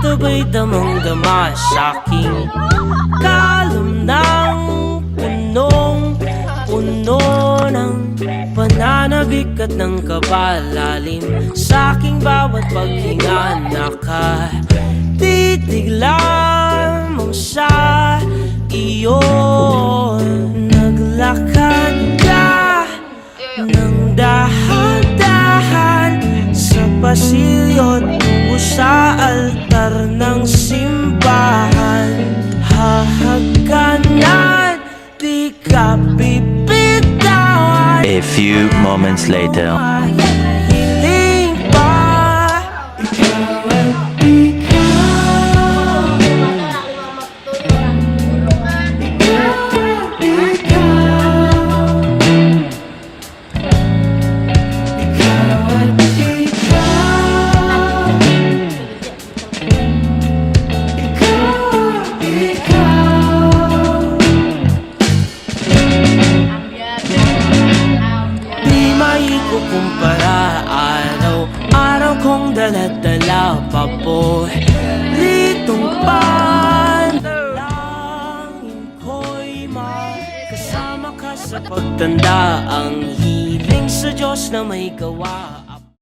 sabay damang-dama sa'king kalom ng punong-puno ng pananabik at ng kabalalim. Sa'king bawat paghinga nakatitig lamang sa iyo. Naglakad ka ng dahan-dahan sa pasilyo tungo sa altar ng simbahan. Hahagkanan, di ka bibitawan. A few moments later. Hiling pa, ikaw at ikaw. Kumpara araw-araw kong dala-dala paboritong panalangin ko'y makasama ka sa pagtanda. Ang hiling sa Diyos na may gawa.